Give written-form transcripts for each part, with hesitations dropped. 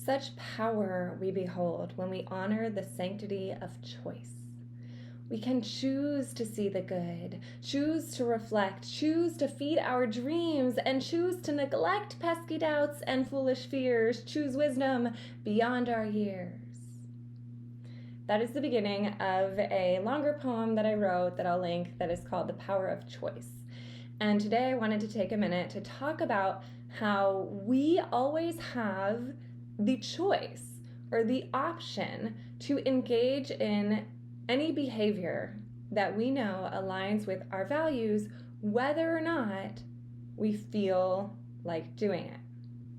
Such power we behold when we honor the sanctity of choice. We can choose to see the good, choose to reflect, choose to feed our dreams, and choose to neglect pesky doubts and foolish fears, choose wisdom beyond our years. That is the beginning of a longer poem that I wrote that I'll link that is called The Power of Choice. And today I wanted to take a minute to talk about how we always have the choice or the option to engage in any behavior that we know aligns with our values, whether or not we feel like doing it.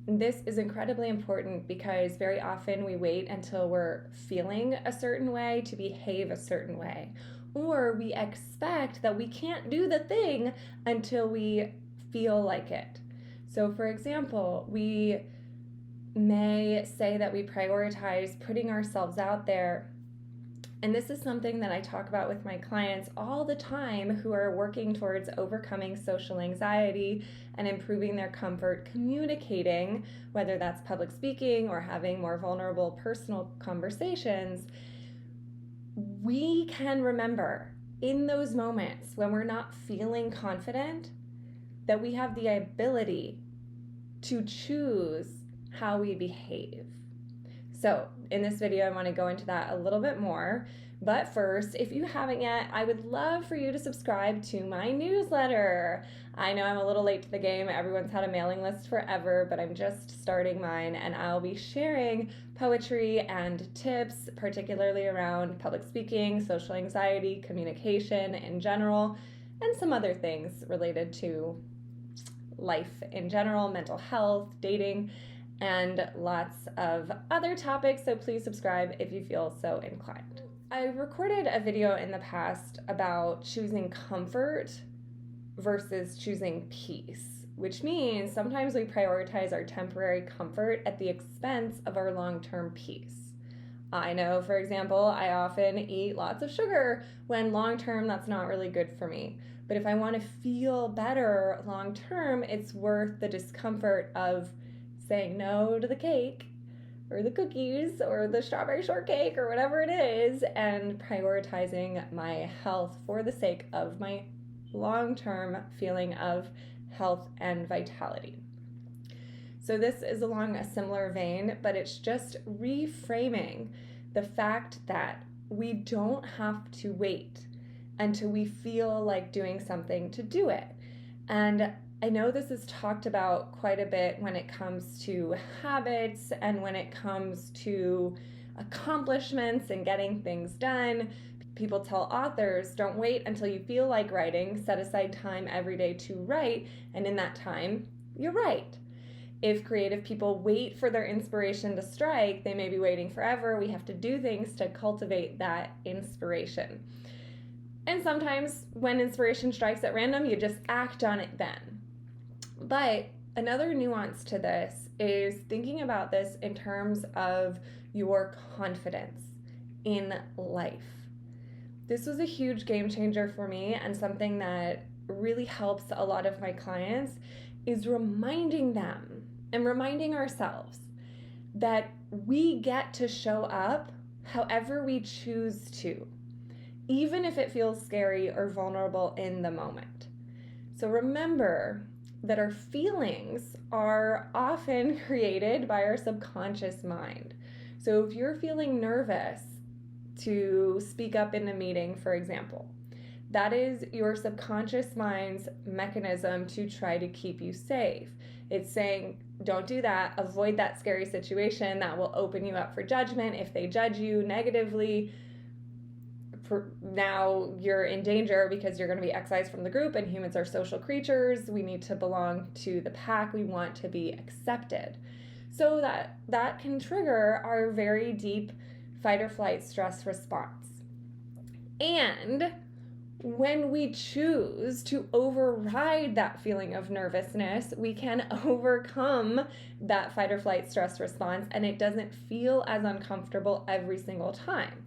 And this is incredibly important because very often we wait until we're feeling a certain way to behave a certain way, or we expect that we can't do the thing until we feel like it. So for example, we may say that we prioritize putting ourselves out there. And this is something that I talk about with my clients all the time who are working towards overcoming social anxiety and improving their comfort communicating, whether that's public speaking or having more vulnerable personal conversations. We can remember in those moments when we're not feeling confident that we have the ability to choose how we behave. So in this video, I want to go into that a little bit more. But first, if you haven't yet, I would love for you to subscribe to my newsletter. I know I'm a little late to the game. Everyone's had a mailing list forever, but I'm just starting mine, and I'll be sharing poetry and tips, particularly around public speaking, social anxiety, communication in general, and some other things related to life in general, mental health, dating, and lots of other topics, so please subscribe if you feel so inclined. I recorded a video in the past about choosing comfort versus choosing peace, which means sometimes we prioritize our temporary comfort at the expense of our long-term peace. I know, for example, I often eat lots of sugar when long-term that's not really good for me. But if I want to feel better long-term, it's worth the discomfort of saying no to the cake or the cookies or the strawberry shortcake or whatever it is, and prioritizing my health for the sake of my long-term feeling of health and vitality. So this is along a similar vein, but it's just reframing the fact that we don't have to wait until we feel like doing something to do it. And I know this is talked about quite a bit when it comes to habits and when it comes to accomplishments and getting things done. People tell authors, don't wait until you feel like writing, set aside time every day to write, and in that time, you write. If creative people wait for their inspiration to strike, they may be waiting forever. We have to do things to cultivate that inspiration. And sometimes when inspiration strikes at random, you just act on it then. But another nuance to this is thinking about this in terms of your confidence in life. This was a huge game changer for me, and something that really helps a lot of my clients is reminding them and reminding ourselves that we get to show up however we choose to, even if it feels scary or vulnerable in the moment. So remember that our feelings are often created by our subconscious mind. So if you're feeling nervous to speak up in a meeting, for example, that is your subconscious mind's mechanism to try to keep you safe. It's saying, don't do that, avoid that scary situation that will open you up for judgment. If they judge you negatively, now you're in danger because you're going to be excised from the group, and humans are social creatures. We need to belong to the pack. We want to be accepted. So that can trigger our very deep fight or flight stress response. And when we choose to override that feeling of nervousness, we can overcome that fight or flight stress response, and it doesn't feel as uncomfortable every single time.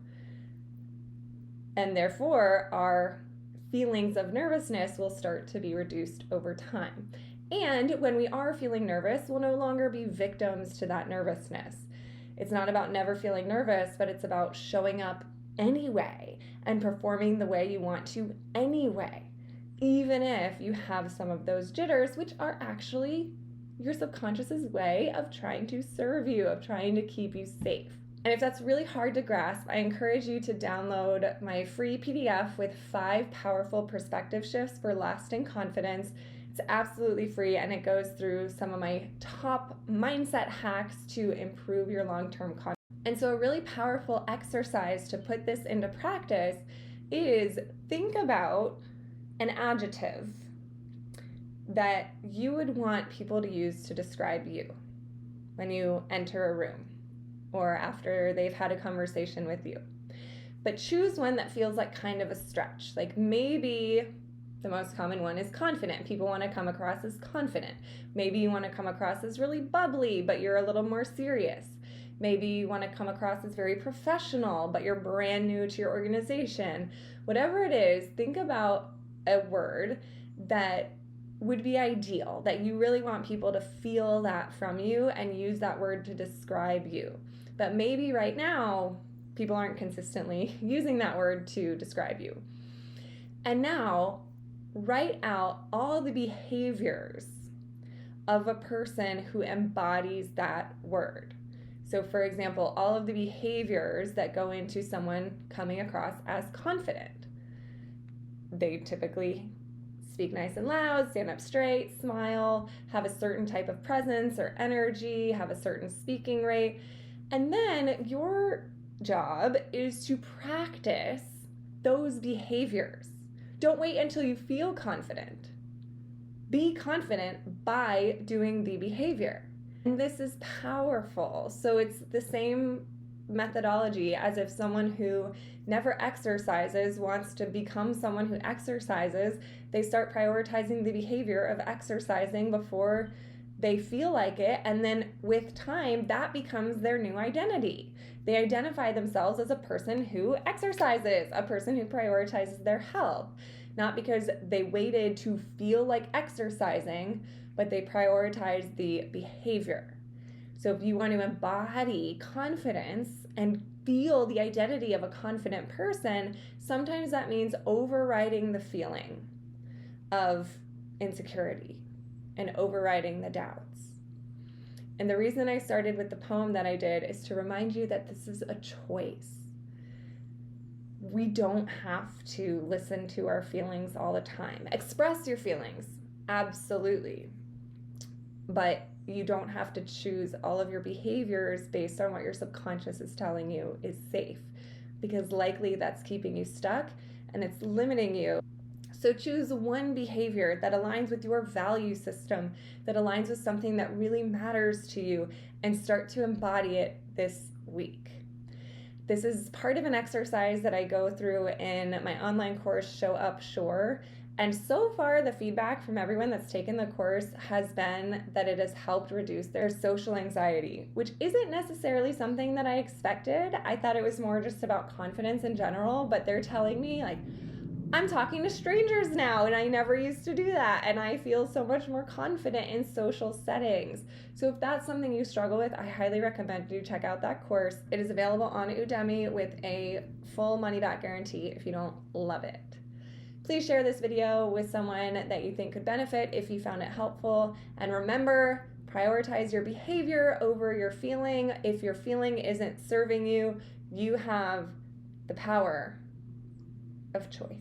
And therefore, our feelings of nervousness will start to be reduced over time. And when we are feeling nervous, we'll no longer be victims to that nervousness. It's not about never feeling nervous, but it's about showing up anyway and performing the way you want to anyway, even if you have some of those jitters, which are actually your subconscious's way of trying to serve you, of trying to keep you safe. And if that's really hard to grasp, I encourage you to download my free PDF with 5 powerful perspective shifts for lasting confidence. It's absolutely free, and it goes through some of my top mindset hacks to improve your long-term confidence. And so a really powerful exercise to put this into practice is think about an adjective that you would want people to use to describe you when you enter a room or after they've had a conversation with you. But choose one that feels like kind of a stretch. Like maybe the most common one is confident. People want to come across as confident. Maybe you want to come across as really bubbly, but you're a little more serious. Maybe you want to come across as very professional, but you're brand new to your organization. Whatever it is, think about a word that would be ideal, that you really want people to feel that from you and use that word to describe you. But maybe right now, people aren't consistently using that word to describe you. And now, write out all the behaviors of a person who embodies that word. So for example, all of the behaviors that go into someone coming across as confident. They typically speak nice and loud, stand up straight, smile, have a certain type of presence or energy, have a certain speaking rate. And then your job is to practice those behaviors. Don't wait until you feel confident. Be confident by doing the behavior. And this is powerful. So it's the same methodology as if someone who never exercises wants to become someone who exercises. They start prioritizing the behavior of exercising before they feel like it, and then with time that becomes their new identity. They identify themselves as a person who exercises, a person who prioritizes their health, not because they waited to feel like exercising, but they prioritize the behavior. So if you want to embody confidence and feel the identity of a confident person, sometimes that means overriding the feeling of insecurity and overriding the doubts. And the reason I started with the poem that I did is to remind you that this is a choice. We don't have to listen to our feelings all the time. Express your feelings, absolutely. But you don't have to choose all of your behaviors based on what your subconscious is telling you is safe, because likely that's keeping you stuck and it's limiting you. So choose one behavior that aligns with your value system, that aligns with something that really matters to you, and start to embody it this week. This is part of an exercise that I go through in my online course, Show Up Sure. And so far, the feedback from everyone that's taken the course has been that it has helped reduce their social anxiety, which isn't necessarily something that I expected. I thought it was more just about confidence in general, but they're telling me, like, I'm talking to strangers now, and I never used to do that, and I feel so much more confident in social settings. So if that's something you struggle with, I highly recommend you check out that course. It is available on Udemy with a full money-back guarantee if you don't love it. Please share this video with someone that you think could benefit if you found it helpful. And remember, prioritize your behavior over your feeling. If your feeling isn't serving you, you have the power of choice.